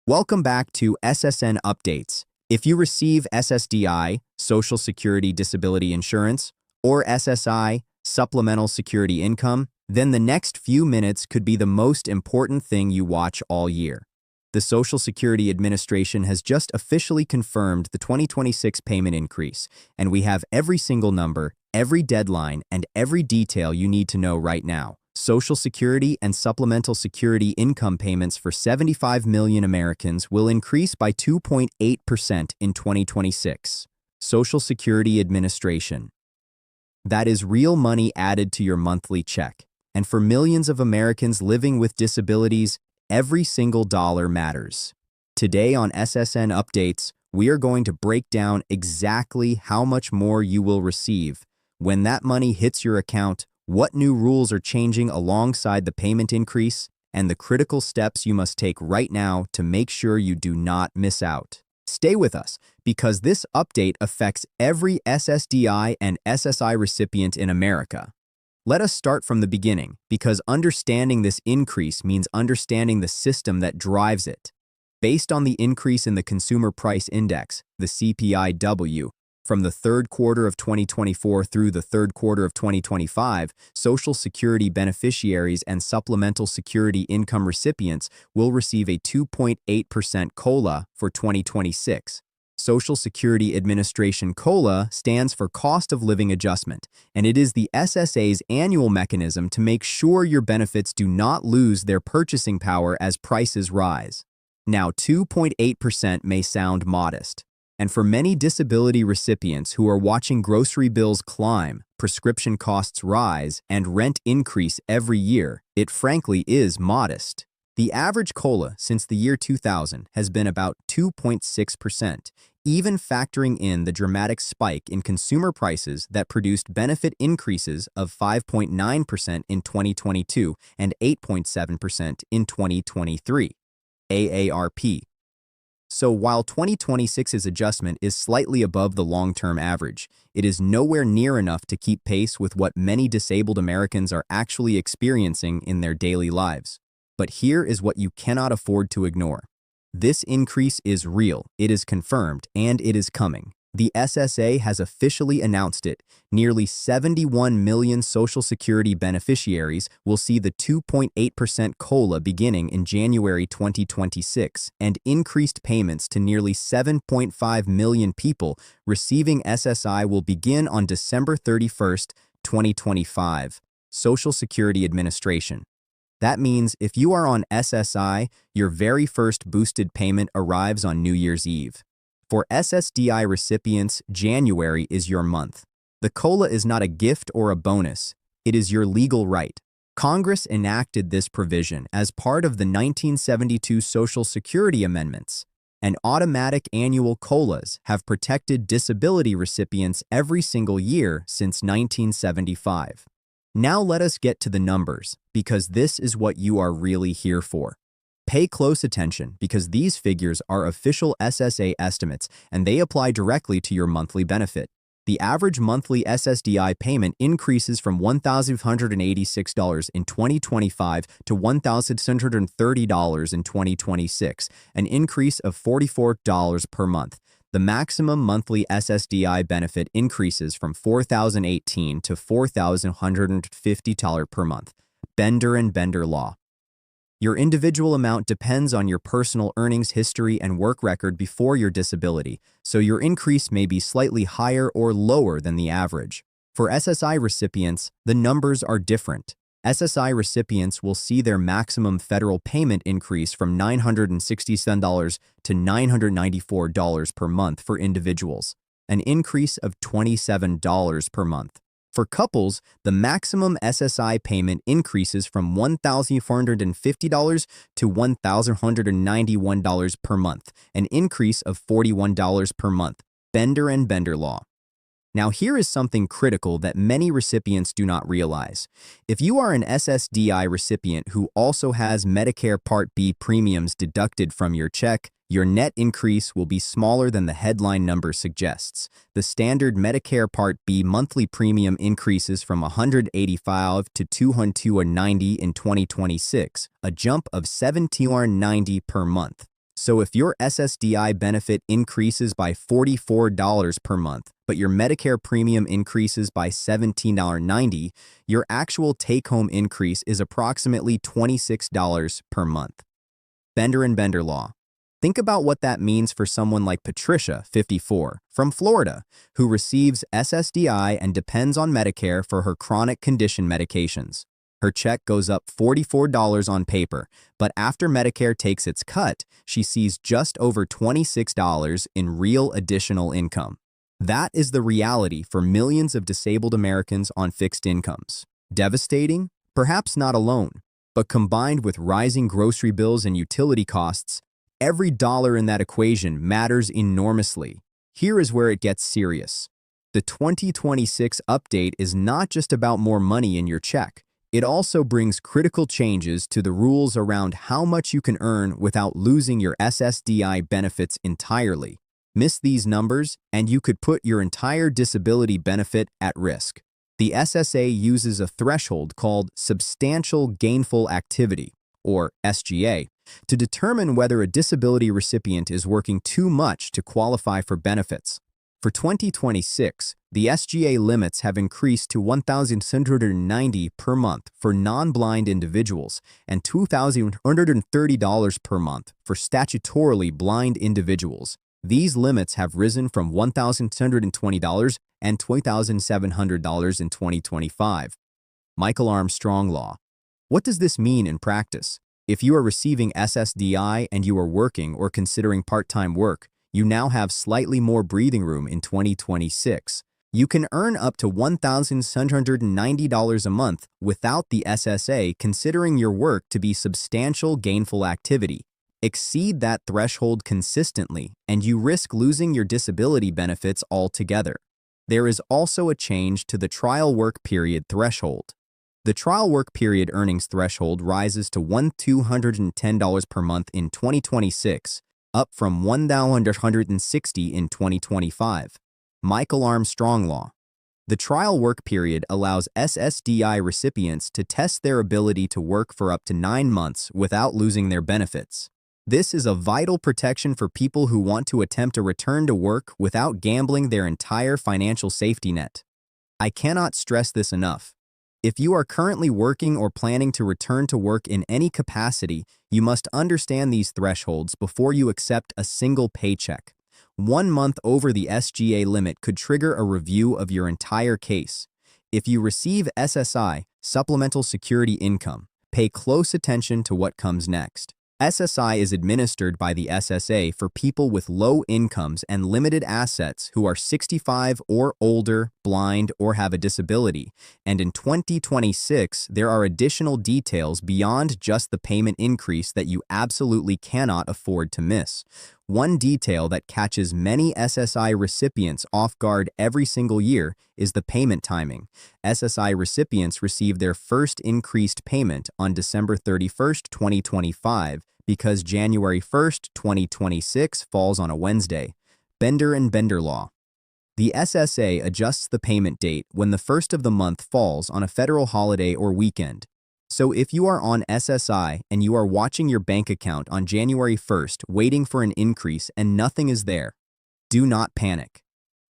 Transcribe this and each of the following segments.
Welcome back to SSN Updates. If you receive SSDI, Social Security Disability Insurance, or SSI, Supplemental Security Income, then the next few minutes could be the most important thing you watch all year. The Social Security Administration has just officially confirmed the 2026 payment increase, and we have every single number, every deadline, and every detail you need to know right now. Social Security and Supplemental Security Income payments for 75 million Americans will increase by 2.8% in 2026. Social Security Administration. That is real money added to your monthly check. And for millions of Americans living with disabilities, every single dollar matters. Today on SSN Updates, we are going to break down exactly how much more you will receive when that money hits your account, what new rules are changing alongside the payment increase, and the critical steps you must take right now to make sure you do not miss out. Stay with us, because this update affects every SSDI and SSI recipient in America. Let us start from the beginning, because understanding this increase means understanding the system that drives it. Based on the increase in the Consumer Price Index, the CPIW, from the third quarter of 2024 through the third quarter of 2025, Social Security beneficiaries and Supplemental Security Income recipients will receive a 2.8% COLA for 2026. Social Security Administration COLA stands for Cost of Living Adjustment, and it is the SSA's annual mechanism to make sure your benefits do not lose their purchasing power as prices rise. Now, 2.8% may sound modest. And for many disability recipients who are watching grocery bills climb, prescription costs rise, and rent increase every year, it frankly is modest. The average COLA since the year 2000 has been about 2.6%, even factoring in the dramatic spike in consumer prices that produced benefit increases of 5.9% in 2022 and 8.7% in 2023. AARP. So while 2026's adjustment is slightly above the long-term average, it is nowhere near enough to keep pace with what many disabled Americans are actually experiencing in their daily lives. But here is what you cannot afford to ignore. This increase is real, it is confirmed, and it is coming. The SSA has officially announced it. Nearly 71 million Social Security beneficiaries will see the 2.8% COLA beginning in January 2026, and increased payments to nearly 7.5 million people receiving SSI will begin on December 31st, 2025. Social Security Administration. That means if you are on SSI, your very first boosted payment arrives on New Year's Eve. For SSDI recipients, January is your month. The COLA is not a gift or a bonus. It is your legal right. Congress enacted this provision as part of the 1972 Social Security Amendments, and automatic annual COLAs have protected disability recipients every single year since 1975. Now let us get to the numbers, because this is what you are really here for. Pay close attention because these figures are official SSA estimates and they apply directly to your monthly benefit. The average monthly SSDI payment increases from $1,586 in 2025 to $1,630 in 2026, an increase of $44 per month. The maximum monthly SSDI benefit increases from $4,018 to $4,150 per month. Bender and Bender Law. Your individual amount depends on your personal earnings history and work record before your disability, so your increase may be slightly higher or lower than the average. For SSI recipients, the numbers are different. SSI recipients will see their maximum federal payment increase from $967 to $994 per month for individuals, an increase of $27 per month. For couples, the maximum SSI payment increases from $1,450 to $1,191 per month, an increase of $41 per month. Bender and Bender Law. Now here is something critical that many recipients do not realize. If you are an SSDI recipient who also has Medicare Part B premiums deducted from your check, your net increase will be smaller than the headline number suggests. The standard Medicare Part B monthly premium increases from $185 to $290 in 2026, a jump of $17.90 per month. So if your SSDI benefit increases by $44 per month, but your Medicare premium increases by $17.90, your actual take-home increase is approximately $26 per month. Bender and Bender law. Think about what that means for someone like Patricia, 54, from Florida, who receives SSDI and depends on Medicare for her chronic condition medications. Her check goes up $44 on paper, but after Medicare takes its cut, she sees just over $26 in real additional income. That is the reality for millions of disabled Americans on fixed incomes. Devastating? Perhaps not alone, but combined with rising grocery bills and utility costs, every dollar in that equation matters enormously. Here is where it gets serious. The 2026 update is not just about more money in your check. It also brings critical changes to the rules around how much you can earn without losing your SSDI benefits entirely. Miss these numbers, and you could put your entire disability benefit at risk. The SSA uses a threshold called Substantial Gainful Activity, or SGA, to determine whether a disability recipient is working too much to qualify for benefits. For 2026, the SGA limits have increased to $1,690 per month for non-blind individuals and $2,130 per month for statutorily blind individuals. These limits have risen from $1,620 and $2,700 in 2025. Michael Armstrong Law. What does this mean in practice? If you are receiving SSDI and you are working or considering part-time work, you now have slightly more breathing room in 2026. You can earn up to $1,790 a month without the SSA, considering your work to be substantial gainful activity. Exceed that threshold consistently, and you risk losing your disability benefits altogether. There is also a change to the trial work period threshold. The trial work period earnings threshold rises to $1,210 per month in 2026, up from $1,160 in 2025. Michael Armstrong Law. The trial work period allows SSDI recipients to test their ability to work for up to 9 months without losing their benefits. This is a vital protection for people who want to attempt a return to work without gambling their entire financial safety net. I cannot stress this enough. If you are currently working or planning to return to work in any capacity, you must understand these thresholds before you accept a single paycheck. 1 month over the SGA limit could trigger a review of your entire case. If you receive SSI, Supplemental Security Income, pay close attention to what comes next. SSI is administered by the SSA for people with low incomes and limited assets who are 65 or older, blind, or have a disability. And in 2026, there are additional details beyond just the payment increase that you absolutely cannot afford to miss. One detail that catches many SSI recipients off guard every single year is the payment timing. SSI recipients receive their first increased payment on December 31st, 2025, because January 1st, 2026 falls on a Wednesday. Bender and Bender Law. The SSA adjusts the payment date when the first of the month falls on a federal holiday or weekend. So if you are on SSI and you are watching your bank account on January 1st waiting for an increase and nothing is there, do not panic.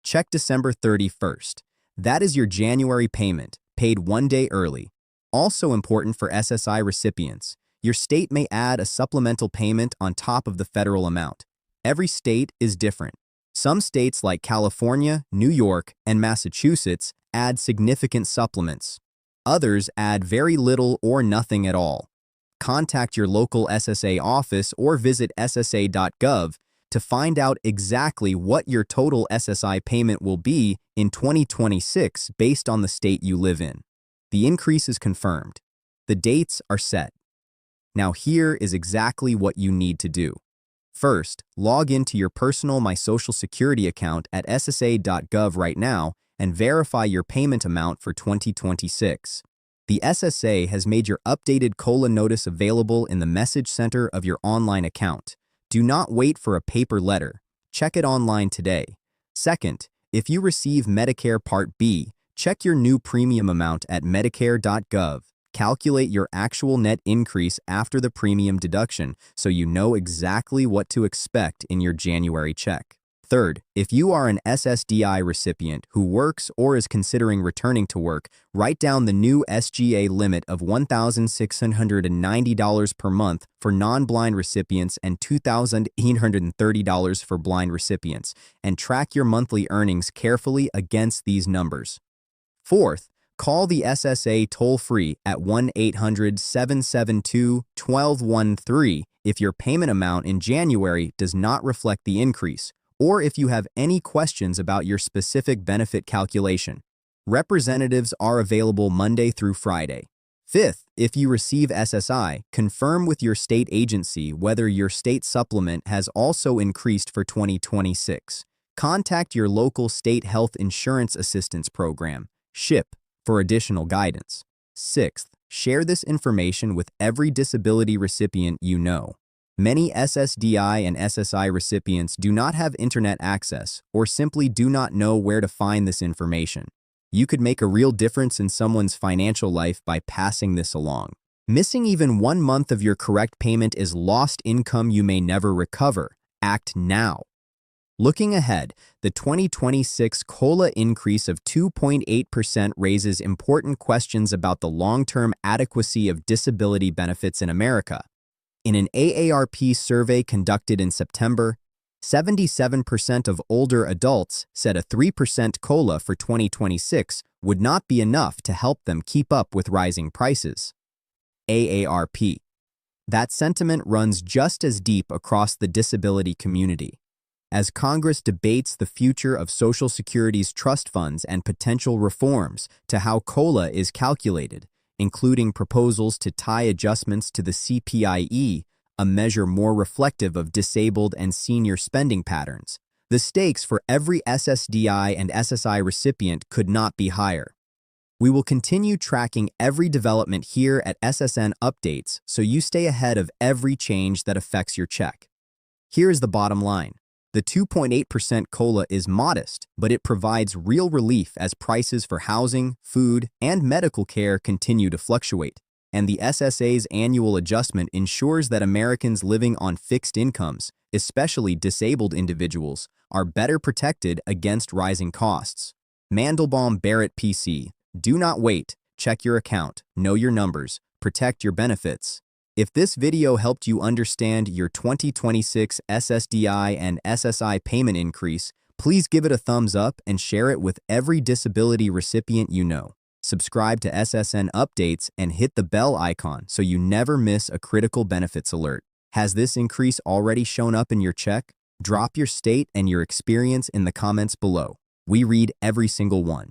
Check December 31st. That is your January payment, paid 1 day early. Also important for SSI recipients, your state may add a supplemental payment on top of the federal amount. Every state is different. Some states like California, New York, and Massachusetts add significant supplements. Others add very little or nothing at all. Contact your local SSA office or visit ssa.gov to find out exactly what your total SSI payment will be in 2026 based on the state you live in. The increase is confirmed. The dates are set. Now here is exactly what you need to do. First, log into your personal My Social Security account at ssa.gov right now and verify your payment amount for 2026. The SSA has made your updated COLA notice available in the message center of your online account. Do not wait for a paper letter. Check it online today. Second, if you receive Medicare Part B, check your new premium amount at medicare.gov. Calculate your actual net increase after the premium deduction so you know exactly what to expect in your January check. Third, if you are an SSDI recipient who works or is considering returning to work, write down the new SGA limit of $1,690 per month for non-blind recipients and $2,830 for blind recipients, and track your monthly earnings carefully against these numbers. Fourth, call the SSA toll-free at 1-800-772-1213 if your payment amount in January does not reflect the increase, or if you have any questions about your specific benefit calculation. Representatives are available Monday through Friday. Fifth, if you receive SSI, confirm with your state agency whether your state supplement has also increased for 2026. Contact your local state health insurance assistance program, SHIP, for additional guidance. Sixth, share this information with every disability recipient you know. Many SSDI and SSI recipients do not have internet access or simply do not know where to find this information. You could make a real difference in someone's financial life by passing this along. Missing even 1 month of your correct payment is lost income you may never recover. Act now. Looking ahead, the 2026 COLA increase of 2.8% raises important questions about the long-term adequacy of disability benefits in America. In an AARP survey conducted in September, 77% of older adults said a 3% COLA for 2026 would not be enough to help them keep up with rising prices. AARP. That sentiment runs just as deep across the disability community. As Congress debates the future of Social Security's trust funds and potential reforms to how COLA is calculated, including proposals to tie adjustments to the CPIE, a measure more reflective of disabled and senior spending patterns, the stakes for every SSDI and SSI recipient could not be higher. We will continue tracking every development here at SSN Updates so you stay ahead of every change that affects your check. Here is the bottom line. The 2.8% COLA is modest, but it provides real relief as prices for housing, food, and medical care continue to fluctuate. And the SSA's annual adjustment ensures that Americans living on fixed incomes, especially disabled individuals, are better protected against rising costs. Mandelbaum Barrett PC. Do not wait. Check your account, know your numbers, protect your benefits. If this video helped you understand your 2026 SSDI and SSI payment increase, please give it a thumbs up and share it with every disability recipient you know. Subscribe to SSN Updates and hit the bell icon so you never miss a critical benefits alert. Has this increase already shown up in your check? Drop your state and your experience in the comments below. We read every single one.